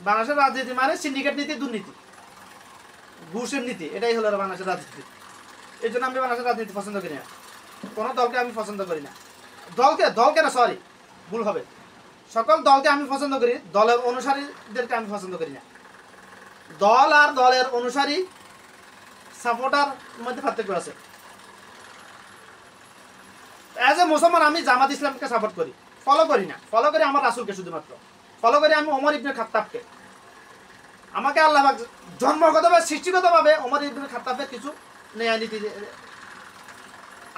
বাংলাদেশের রাজনীতি মানে সিন্ডিকেট নীতি, দুর্নীতি, ঘুষের নীতি, এটাই হলো বাংলাদেশের রাজনীতি। এই জন্য আমি বাংলাদেশের রাজনীতি পছন্দ করি না, কোনো দলকে আমি পছন্দ করি না। দলকে না, সরি ভুল হবে, সকল দলকে আমি পছন্দ করি, দলের অনুসারীদেরকে আমি পছন্দ করি না। দল আর দলের অনুসারী সাপোর্টার মধ্যে পার্থক্য আছে। অ্যাজ এ মুসলমান আমি জামাত ইসলামকে সাপোর্ট করি, ফলো করি না, ফলো করি আমার রাসূলকে, শুধুমাত্র ফলো করি আমি ওমর ইবনে খাত্তাবকে। আমাকে আল্লাহ পাক জন্মগতভাবে সৃষ্টিগতভাবে ওমর ইবনে খাত্তাবের কিছু ন্যায় নীতি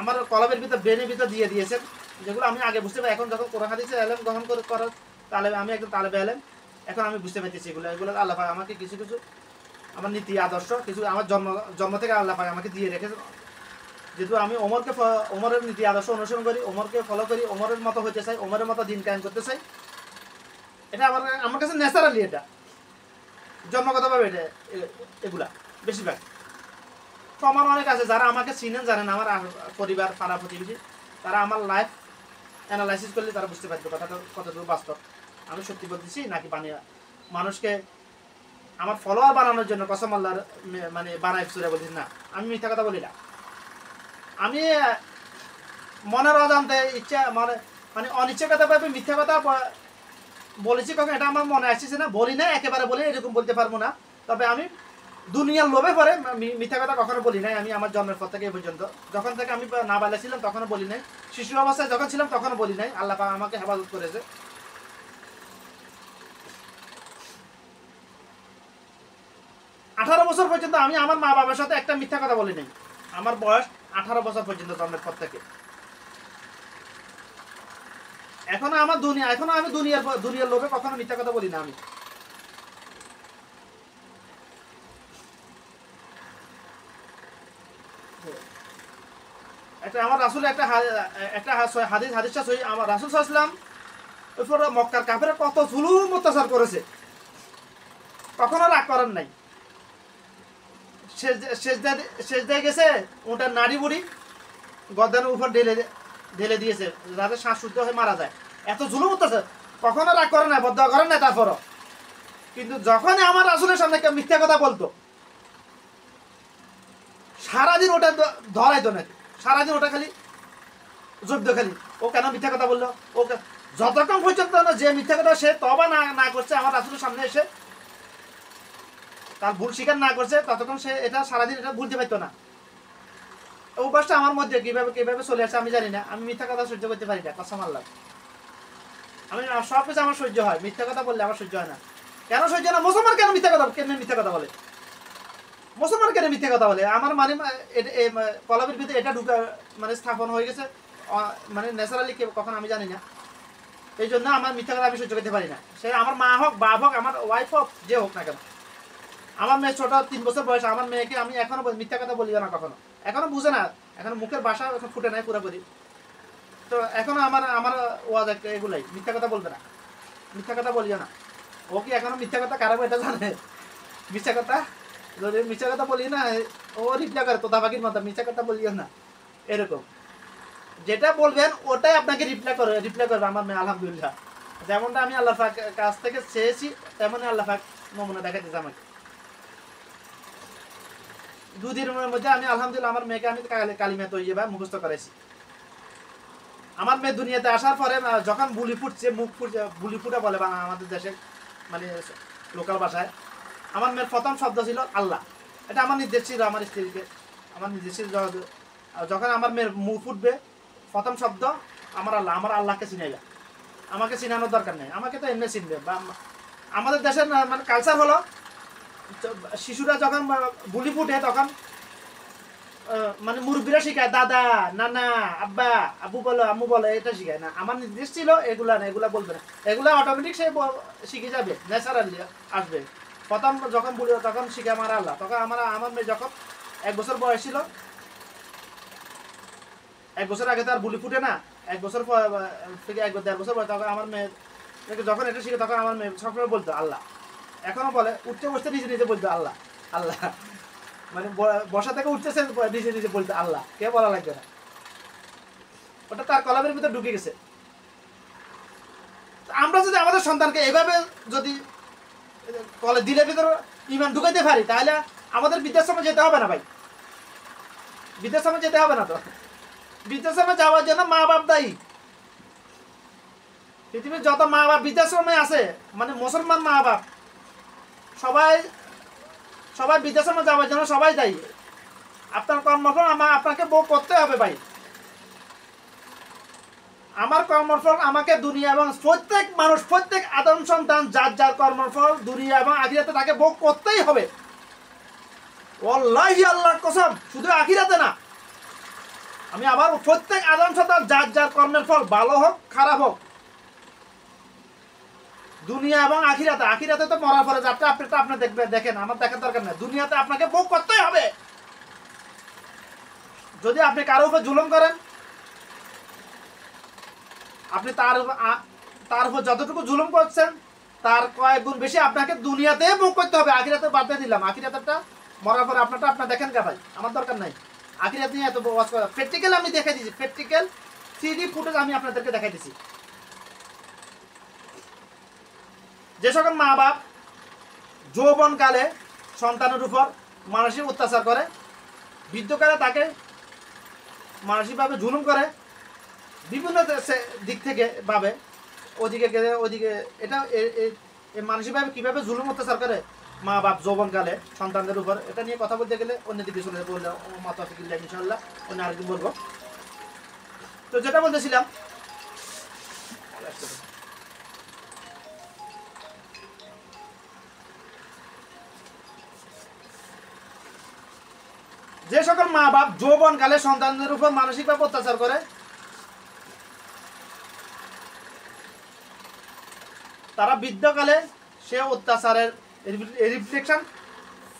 আমার কলবের ভিতর, ব্রেনের ভিতর দিয়ে দিয়েছেন, যেগুলো আমি আগে বুঝতে পারি। এখন যখন কোরআন হাদিসের এলেম গ্রহণ করার তালেবে, আমি একজন তালেবে এলেম, এখন আমি বুঝতে পারতেছি এগুলো আল্লাহ পাক আমাকে কিছু কিছু আমার নীতি আদর্শ কিছু আমার জন্ম থেকে আল্লাহ পাক আমাকে দিয়ে রেখেছেন। যেহেতু আমি ওমরের নীতি আদর্শ অনুসরণ করি, ওমরকে ফলো করি, ওমরের মতো হইতে চাই, ওমরের মতো দিন কায়েম করতে চাই, এটা আমার কাছে ন্যাচারালি, এটা জন্মগতভাবে, এটা এগুলা বেশিরভাগ। তো আমার অনেক আছে যারা আমাকে চিনেন, জানেন, আমার পরিবার, পাড়া প্রতিবেশী, তারা আমার লাইফ অ্যানালাইসিস করলে তারা বুঝতে পারবে কথাটা কতটুকু বাস্তব, আমি সত্যি বলতেছি নাকি বানিয়ে মানুষকে আমার ফলোয়ার বানানোর জন্য কসম আল্লাহর মানে বানাই চুরে বলছি না, আমি মিথ্যা কথা বলি না। আমি মনের অজান্তে ইচ্ছা মানে অনিচ্ছাগতভাবে মিথ্যা কথা বলেছি, কখন এটা আমার মনে আসছে না, বলি না, একেবারে বলি এরকম বলতে পারবো না। তবে আমি দুনিয়ার লোভে পরে মিথ্যা কথা কখনো বলি নাই। আমি আমার জন্মের পর থেকে এই পর্যন্ত, যখন থেকে আমি নাবালক ছিলাম তখনও বলি নাই, শিশু অবস্থায় যখন ছিলাম তখনও বলি নাই। আল্লাহ পাক আমাকে হেফাজত করেছে। 18 বছর পর্যন্ত আমি আমার মা বাবার সাথে একটা মিথ্যা কথা বলি নাই। আমার বয়স 18 বছর পর্যন্ত, জন্মের পর থেকে। এখনো আমি দুনিয়ার লোভে কখনো মিথ্যা কথা বলি না। আমি আমার রাসূল একটা হাদিসটা সহি, আমার রাসূল সাল্লাল্লাহু আলাইহি ওয়াসাল্লাম উপর মক্কার কাফেররা কত জুলুম অত্যাচার করেছে, কখনো রাগ করেন নাই। সেজদায় গেছে, ওটার নাড়ি বুড়ি গর্দানের উপর ঢেলে দিয়েছে যাতে শ্বাস শুদ্ধ হয়ে মারা যায়। এত জুলুম অত্যাচার, কখনো রাগ করে না, বদয়া করেন না। তারপরও কিন্তু যখন আমার রাসূলের সামনে কেউ মিথ্যা কথা বলতো, সারাদিন ওটা ধরাইতো নাকি, সারাদিন ওটা খালি যুদ্ধ, খালি ও কেন মিথ্যা কথা বললো, ও যতক্ষণ পর্যন্ত না যে মিথ্যা কথা সে তবা না করছে আমার রাসূলের সামনে এসে, তার ভুল স্বীকার না করছে, ততক্ষণ সে এটা সারাদিন এটা ভুলতে পারতো না। অভ্যাসটা আমার মধ্যে কিভাবে চলে আসে আমি জানি না। আমি মিথ্যা কথা সহ্য করতে পারি না, কসম আল্লাহ। আমি সব কিছু আমার সহ্য হয়, মিথ্যা কথা বললে আমার সহ্য হয় না। কেন সহ্য না? মুসলমান কেন মিথ্যা কথা বলে? মুসলমান কেন মিথ্যা কথা বলে? আমার মানে কলবের ভিতরে এটা ঢুকা মানে স্থাপন হয়ে গেছে, মানে ন্যাচারালি কখন আমি জানি না। এই জন্য আমার মিথ্যা কথা আমি সহ্য করতে পারি না। সে আমার মা হোক, বাপ হোক, আমার ওয়াইফ হোক, যে হোক না কেন। আমার মেয়ে ছোট, 3 বছর বয়স, আমার মেয়েকে আমি এখনো মিথ্যা কথা বলি না কখনো। এখনো বুঝে না, এখন মুখের ভাষা এখন ফুটে নাই পুরোপুরি। তো এখনো আমার ওয়াজ এগুলাই, মিথ্যা কথা বলবে না, মিথ্যা কথা বলিও না। ও কি এখনো মিথ্যা কথা কারাবো এটা জানে? মিথ্যা কথা যদি মিথ্যা কথা বলি না, ও রিপ্লাই করে তোতা পাখির মতো, মিথ্যা কথা বলিও না, এরকম। যেটা বলবেন ওটাই আপনাকে রিপ্লাই করবে আমার মেয়ে। আলহামদুলিল্লাহ, যেমনটা আমি আল্লাহ পাক কাছ থেকে চেয়েছি তেমনই আল্লাহ পাক নমুনা দেখাইতেছে আমাকে। 2 দিনের মধ্যে আমি আলহামদুলিল্লাহ আমার মেয়েকে আমি কালিমা তৈয়্যিবা মুখস্থ করাইছি। আমার মেয়ে দুনিয়াতে আসার পরে যখন বুলি ফুটছে, মুখ ফুটছে, বুলি ফুটা বলে আমাদের দেশে মানে লোকাল ভাষায়, আমার মেয়ের প্রথম শব্দ ছিল আল্লাহ। এটা আমার নির্দেশ ছিল, আমার স্ত্রীকে আমার নির্দেশ ছিল, যখন আমার মেয়ের মুখ ফুটবে প্রথম শব্দ আমার আল্লাহ, আমার আল্লাহকে চিনাইবা। আমাকে চিনানোর দরকার নেই, আমাকে তো এমনি চিনবে। বা আমাদের দেশের মানে কালচার হলো, শিশুরা যখন বুলি ফুটে তখন মানে মুরব্বীরা শিখায় দাদা, নানা, আব্বা, আব্বু বলো, আম্মু বলো, এটা শিখায় না। আমার নির্দেশ ছিল এগুলা না, এগুলা বলবে না, এগুলা অটোমেটিক সে শিখে যাবে, ন্যাচারালি আসবে। প্রথম যখন বলি তখন শিখে আমার আল্লাহ। তখন আমার মেয়ে যখন 1 বছর বয়স ছিল, 1 বছর আগে তার বুলি ফুটে না, 1 বছর থেকে 1-1.5 বছর বয়স, তখন আমার মেয়ে যখন এটা শিখে তখন আমার মেয়ে সবসময় বলতো আল্লাহ। এখনো বলে, উঠতে বসতে নিজে নিজে বলতো আল্লাহ আল্লাহ, মানে বসা থেকে উঠতেছে নিজে নিজে বলতে আল্লাহ, কে বলা লাগবে না, ওটা তার কলমের ভিতরে ঢুকে গেছে। আমরা যদি আমাদের সন্তানকে এভাবে যদি কলে দিলে ভিতরে ইমান ঢুকাইতে পারি, তাহলে আমাদের বৃদ্ধাশ্রমে যেতে হবে না ভাই, বৃদ্ধাশ্রমে যেতে হবে না। তো বৃদ্ধাশ্রমে যাওয়ার জন্য মা বাপ দায়ী। পৃথিবীর যত মা বাপ বৃদ্ধাশ্রমে আছে, মানে মুসলমান মা বাপ সবাই সবাই বৃদ্ধাশ্রমে যাওয়ার জন্য সবাই দায়ী। আপনার কর্মফল আপনাকে ভোগ করতে হবে ভাই। আমার কর্মফল আমাকে দুনিয়া এবং প্রত্যেক মানুষ, প্রত্যেক আদম সন্তান যার যার কর্মফল দুনিয়া এবং আখিরাতে তাকে ভোগ করতেই হবে। ওয়াল্লাহি আল্লাহর কসম, শুধু আখিরাতে না, আমি আবার প্রত্যেক আদম সন্তান যার যার কর্মের ফল ভালো হোক খারাপ হোক, দুনিয়া এবং আখিরাতে, আখিরাতে তো মরার পরে যাত্রা আপনি তো আপনি দেখেন, আমার দেখার দরকার নেই। দুনিয়াতে আপনাকে ভোগ করতেই হবে। যদি আপনি কারো উপর জুলুম করেন, আপনি তার উপর যতটুকু জুলুম করছেন তার কয়েক গুণ বেশি আপনাকে দুনিয়াতে ভোগ করতে হবে। আখিরাতে বাদ দিয়ে দিলাম, আখিরাতেটা মরার পরে আপনারটা আপনার দেখেন কে ভাই, আমার দরকার নাই। আখিরাত নিয়ে এত ওয়াজ করা, প্র্যাকটিক্যাল আমি দেখাই দিচ্ছি, প্র্যাকটিক্যাল 3D ফুটেজ আমি আপনাদেরকে দেখাই দিচ্ছি। যে সকল মা বাপ যৌবনকালে সন্তানের উপর মানসিক অত্যাচার করে, বৃদ্ধকালে তাকে মানসিকভাবে জুলুম করে, বিভিন্ন দিক থেকে ভাবে ওদিকে গেলে ওদিকে, এটা মানসিকভাবে কীভাবে জুলুম অত্যাচার করে মা বাপ যৌবনকালে সন্তানদের উপর, এটা নিয়ে কথা বলতে গেলে অন্যদিকে চলে বললে মাথা ফিকিল্লা ইনশাল্লাহ অন্য আরেকদিন বলবো। তো যেটা বলতেছিলাম, যে সকল মা বাপ যৌবনকালে সন্তানদের উপর মানসিকভাবে অত্যাচার করে, তারা বৃদ্ধকালে সে অত্যাচারের রিফ্লেকশন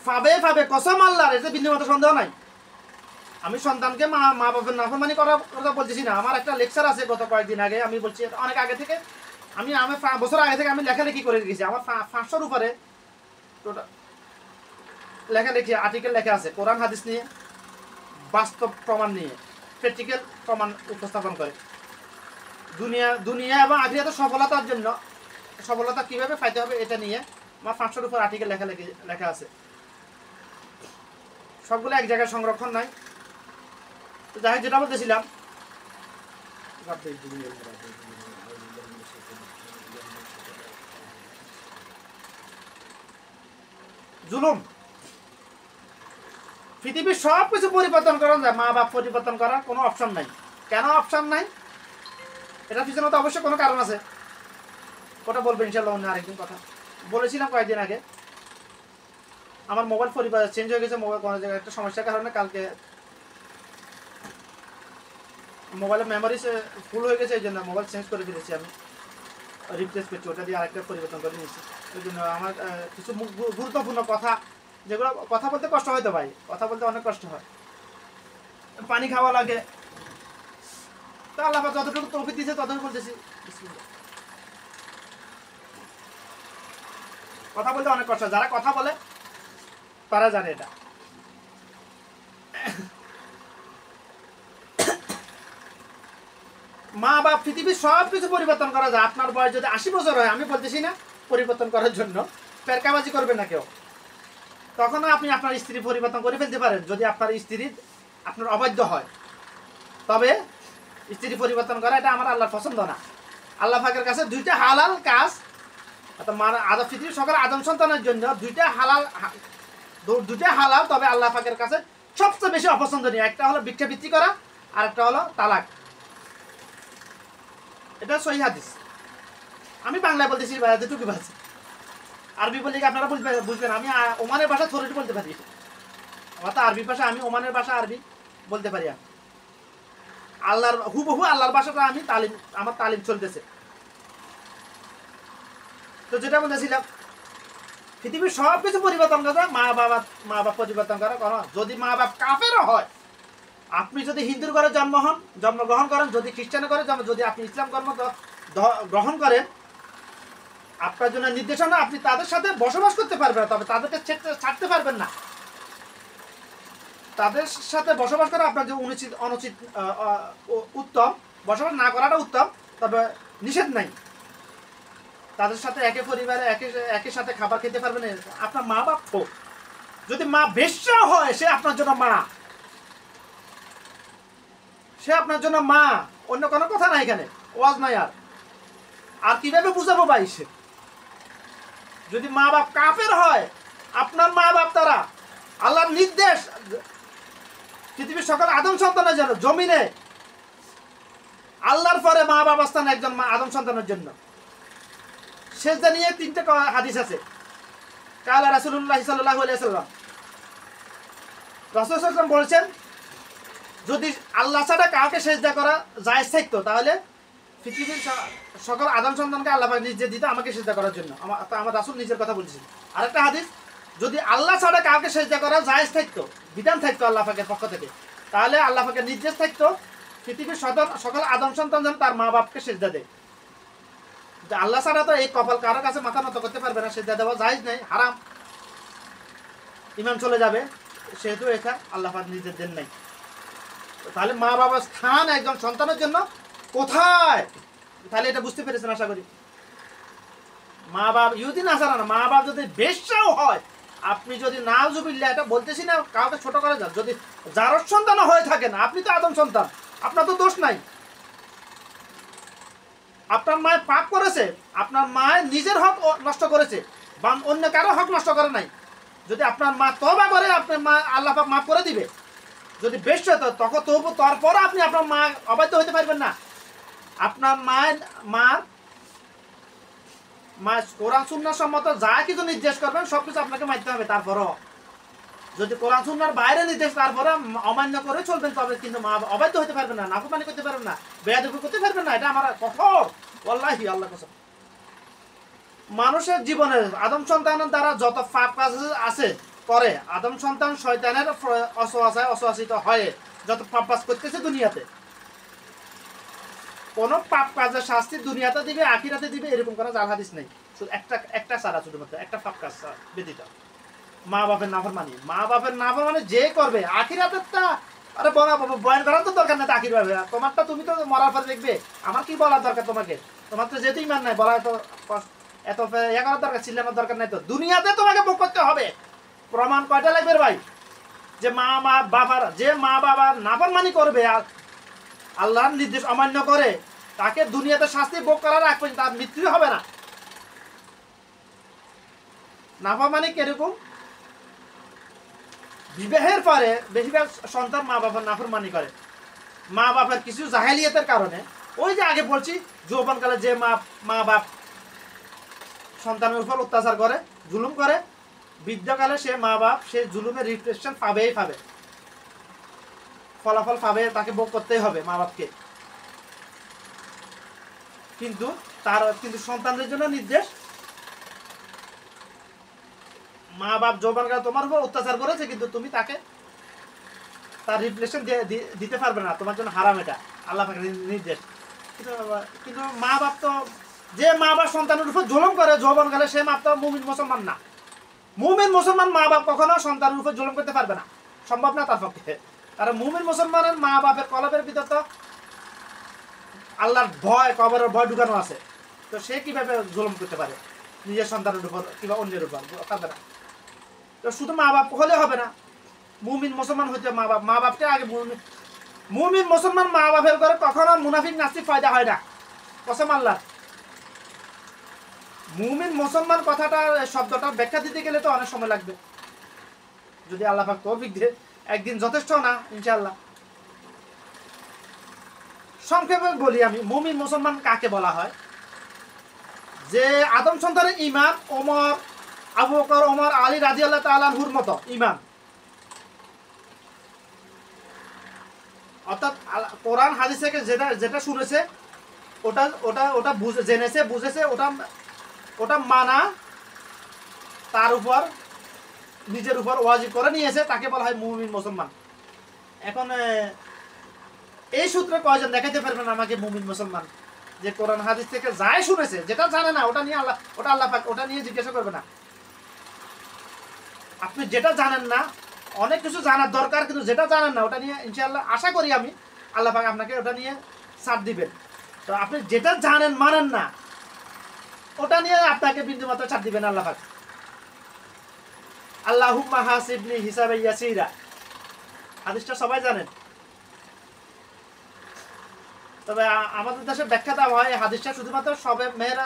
পাবে কসম আল্লাহর, এতে বিন্দুমাত্র সন্দেহ নাই। আমি সন্তানকে মা বাপের নাফরমানি করার কথা বলতেছি না। আমার একটা লেকচার আছে গত কয়েকদিন আগে, আমি বলছি অনেক আগে থেকে, আমি বছর আগে থেকে আমি লেখালেখি করে গেছি। আমার 500-র উপরে টোটাল লেখালেখি আর্টিকেল লেখা আছে কোরআন হাদিস নিয়ে, বাস্তব প্রমাণ নিয়ে, প্র্যাকটিক্যাল প্রমাণ উপস্থাপন করে। দুনিয়া এবং আখিরাতে সফলতার জন্য, সফলতা কিভাবে পাইতে হবে এটা নিয়ে আমার 500-র উপর আর্টিকেল লেখা আছে। সবগুলো এক জায়গায় সংরক্ষণ নাই। তো যাই হোক, যেটা বলতেছিলাম, জুলুম পৃথিবীর সব কিছু পরিবর্তন করা যায়, মা বাপ পরিবর্তন করার কোনো অপশন নাই। কেন অপশন নাই? এটার পিছনে তো অবশ্যই কোনো কারণ আছে, ওটা বলবো ইনশাল্লাহ অন্য আরেকদিন। কথা বলেছিলাম কয়েকদিন আগে, আমার মোবাইল চেঞ্জ হয়ে গেছে, মোবাইল কোনো জায়গায় একটা সমস্যার কারণে কালকে মোবাইলের মেমোরি ফুল হয়ে গেছে, এই জন্য মোবাইল চেঞ্জ করে ফেলেছি, আমি রিপ্লেস করছি, ওটা দিয়ে আরেকটা পরিবর্তন করে নিয়েছি। ওই জন্য আমার কিছু গুরুত্বপূর্ণ কথা, যেগুলো কথা বলতে কষ্ট হয়, তো ভাই কথা বলতে অনেক কষ্ট হয়, পানি খাওয়া লাগে, তো আল্লাহ যতটুকু তৌফিক দিয়েছে ততটুকু বলতেছি। কথা বলতে অনেক কষ্ট, যারা কথা বলে তারা জানে এটা। মা বাপ পৃথিবীর সব কিছু পরিবর্তন করা যায়। আপনার বয়স যদি 80 বছর হয়, আমি বলতেছি না পরিবর্তন করার জন্য পেরকাবাজি করবেন না কেউ, তখন আপনি আপনার স্ত্রী পরিবর্তন করে ফেলতে পারেন যদি আপনার স্ত্রী আপনার অবাধ্য হয়। তবে স্ত্রী পরিবর্তন করা এটা আমার আল্লাহর পছন্দ না। আল্লাহ পাকের কাছে দুইটা হালাল কাজ, আদম পৃথিবীর সকল আদম সন্তানের জন্য দুইটা হালাল, তবে আল্লাহ পাকের কাছে সবচেয়ে বেশি অপছন্দনীয়, একটা হলো ভিক্ষাবৃত্তি করা আর একটা হলো তালাক। এটা সহিহ হাদিস। আমি বাংলায় বলতেছি, যেটুকু ভাষা, আরবি বললে আপনারা বুঝবেন। আমি ওমানের ভাষা থোড়ি বলতে পারি, আমার তো আরবি ভাষা, আমি ওমানের ভাষা আরবি বলতে পারি। আমি আল্লাহর হুবহু আল্লাহর ভাষাটা আমার তালিম চলতেছে। তো যেটা বলতেছিলাম, পৃথিবীর সব কিছু পরিবর্তন করা, মা বাপ পরিবর্তন করা। যদি মা বাপ কাফেরও হয়, আপনি যদি হিন্দুর ঘরে জন্মগ্রহণ করেন, যদি খ্রিস্টানের ঘরে যদি আপনি ইসলাম ধর্ম গ্রহণ করেন, আপনার জন্য নির্দেশনা, আপনি তাদের সাথে বসবাস করতে পারবেন না, তবে তাদেরকে ছাড়তে পারবেন না। তাদের সাথে বসবাস করা আপনার যে অনুচিত উত্তম, বসবাস না করাটা উত্তম, তবে নিষেধ নাই। তাদের সাথে একে পরিবারে একই সাথে খাবার খেতে পারবেন, আপনার মা বাপ হোক। যদি মা বেশ্যা হয়, সে আপনার জন্য মা, সে আপনার জন্য মা, অন্য কোনো কথা নাই এখানে, ওয়াজ নাই। আর কিভাবে বুঝাবো ভাই? সে যদি মা বাপ কাফের হয়, আপনার মা বাপ তারা আল্লাহর নির্দেশ পৃথিবীর সকল আদম সন্তানের জন্য, জমিনে আল্লাহর পরে মা বাবা স্থান একজন আদম সন্তানের জন্য। সেজদা নিয়ে 3টে হাদিস আছে। কালা রাসূলুল্লাহ সাল্লাল্লাহু আলাইহি ওয়াসাল্লাম, রাসূল সাল্লাল্লাহু আলাইহি ওয়াসাল্লাম বলেছেন, যদি আল্লাহ ছাড়া কাউকে সেজদা করা জায়েজ থাকতো, তাহলে পৃথিবীর সকল আদম সন্তানকে আল্লাহ পাক নিজে দিত আমাকে সেজদা করার জন্য। আমার রাসূল নিজের কথা বলছেন। আরেকটা হাদিস, যদি আল্লাহ ছাড়া কাউকে সেজদা করা জায়েজ থাকতো, বিধান থাকতো আল্লাহ পাকের পক্ষ থেকে, তাহলে আল্লাহ পাকের নির্দেশ থাকতো পৃথিবীর সকল আদম সন্তান যেন তার মা বাপকে সেজদা দেয়। আল্লাহ ছাড়া তো এই কপাল কারো কাছে মাথা নত করতে পারবে না, সেজদা দেওয়া জায়েজ নেই, হারাম, ইমান চলে যাবে। সেহেতু এটা আল্লাহ পাক নিজের দেন নাই। তাহলে মা বাবার স্থান একজন সন্তানের জন্য কোথায়? তাহলে এটা বুঝতে পেরেছেন আশা করি। মা বাপ ইহুদি নাসারা না, মা বাপ যদি বেশ্যাও হয়, আপনি যদি নাউজুবিল্লাহ, এটা বলতেছি না কাউকে ছোট করে যান, যদি জারজ সন্তানও হয়ে থাকেন, আপনি তো আদম সন্তান, আপনার তো দোষ নাই। আপনার মায়ের পাপ করেছে, আপনার মায়ের নিজের হক নষ্ট করেছে, বা অন্য কারো হক নষ্ট করে নাই। যদি আপনার মা তওবা করে, আপনার মা আল্লাহ পাক মাফ করে দিবে। যদি বেশ হতো, তখন তবু তারপর আপনি আপনার মা অবাধ্য হতে পারবেন না। আপনার মা কোরআন সুন্নাহ সম্মত যা কিছু নির্দেশ করবেন সবকিছু আপনাকে মানতে হবে। তারপরও যদি কোরআন সুন্নাহর বাইরে নির্দেশ তারপরে অমান্য করে চলবেন, তবে কিন্তু মা অবাধ্য হতে পারবেন না, নাফরমানি করতে পারবেন না, বেয়াদবি করতে পারবেন না। এটা আমার কঠোর, ওয়াল্লাহি, আল্লাহ কসম। মানুষের জীবনে আদম সন্তানের দ্বারা যত পাপ কাজ আছে করে, আদম সন্তান শয়তানের অসহাসিত হয়ে যত পাপ কাজ করতেছে দুনিয়াতে, কোন পাপ কাজের শাস্তি দুনিয়াতে দিবে, আখিরাতে দিবে, এরকম কোনো জাল হাদিস নেই। শুধু একটা ছাড়া, শুধুমাত্র একটা পাপ কাজ ব্যতীত, মা বাপের নাফরমানি। মা বাপের নাফরমানি যে করবে, আখিরাতেরটা আরে বয়ান করার তো দরকার নেই। আখির ভাবে তোমারটা তুমি তো মরার পরে দেখবে, আমার কি বলার দরকার তোমাকে? তোমার তো যেহেতু ইমান নাই, বলা এত ইয়ে করার দরকার, চিল্লানোর দরকার নাই। তো দুনিয়াতে তোমাকে ভোগ করতে হবে। প্রমাণ কয়টা লাগবে ভাই? যে মা বাবার নাফরমানি করবে, আল্লাহর নির্দেশ অমান্য করে, তাকে দুনিয়াতে শাস্তি ভোগ করার আগ পর্যন্ত তার মৃত্যু হবে না। নাফরমানি কিরকম? বিবাহের পরে বেশিরভাগ সন্তান মা বাবার নাফরমানি করে, মা বাবার কিছু জাহেলিয়াতের কারণে। ওই যে আগে বলছি, যৌবনকালে যে মা বাপ সন্তানের উপর অত্যাচার করে, জুলুম করে, বৃদ্ধকালে সে মা বাপ সে জুলুমের রিফ্লেকশন পাবেই পাবে, ফলাফল পাবে, তাকে ভোগ করতেই হবে মা বাপকে। কিন্তু সন্তানদের জন্য নির্দেশ, মা বাপ যৌবনকালে তোমার উপর অত্যাচার করেছে, কিন্তু তুমি তাকে তার রিফ্লেকশন দিতে পারবে না, তোমার জন্য হারাম। এটা আল্লাহ পাকের নির্দেশ। কিন্তু মা বাপ তো, যে মা বাপ সন্তানের উপর জুলুম করে যৌবনকালে, সে মা তো মুমিন মুসলমান না। মুমিন মুসলমান মা বাপ কখনো সন্তানের উপর জুলুম করতে পারবে না, সম্ভব না তার পক্ষে। কারণ মুমিন মুসলমানের মা বাপের কলবের ভিতর তো আল্লাহর ভয়, কবরের ভয় ঢুকানো আছে। তো সে কিভাবে জুলুম করতে পারে নিজের সন্তানের উপর কিংবা অন্যের উপর? পারবে না। তো শুধু মা বাপ হলে হবে না, মুমিন মুসলমান হইতে মা বাপকে আগে। মুমিন মুসলমান মা বাপের করে কখনো মুনাফিক নাস্তিক ফায়দা হয় না, কসম আল্লাহ। মুমিন মুসলমান কথাটা, শব্দটা ব্যাখ্যা দিতে গেলে তো অনেক সময় লাগবে। যদি আল্লাহ পাক তৌফিক দিয়ে, একদিন যথেষ্ট না ইনশাআল্লাহ। সংক্ষেপে বলি আমি, মুমিন মুসলমান কাকে বলা হয়? যে আদম সন্তানের ইমান আবু বকর, ওমর, আলী রাদিয়াল্লাহু তাআলা আনহুর মতো ইমান, অর্থাৎ কোরআন হাদিস থেকে যেটা শুনেছে, ওটা জেনেছে, বুঝেছে, ওটা মানা, তার উপর নিজের উপর ওয়াজিব করে নিয়েছে, তাকে বলা হয় মুমিন মুসলমান। এখন এই সূত্রে কয়জন দেখাইতে পারবেন আমাকে মুমিন মুসলমান? যে কোরআন হাদিস থেকে যাই শুনেছে, যেটা জানে না ওটা নিয়ে আল্লাহ পাক ওটা নিয়ে জিজ্ঞাসা করবে না। আপনি যেটা জানেন না, অনেক কিছু জানার দরকার, কিন্তু যেটা জানেন না ওটা নিয়ে ইনশাআল্লাহ আশা করি আমি আল্লাহ পাক আপনাকে ওটা নিয়ে ছাড় দিবেন। তো আপনি যেটা জানেন মানেন না, ওটা নিয়ে আপনাকে বিন্দুমাত্র ছাড় দিবেন আল্লাহ পাক। আল্লাহুম্মা হাসিবনি হিসাবে ইয়াসিরা, হাদিসটা সবাই জানেন। তবে আমাদের দেশে ব্যাখ্যা দেওয়া হয় হাদিসটা শুধুমাত্র সবে মেয়েরা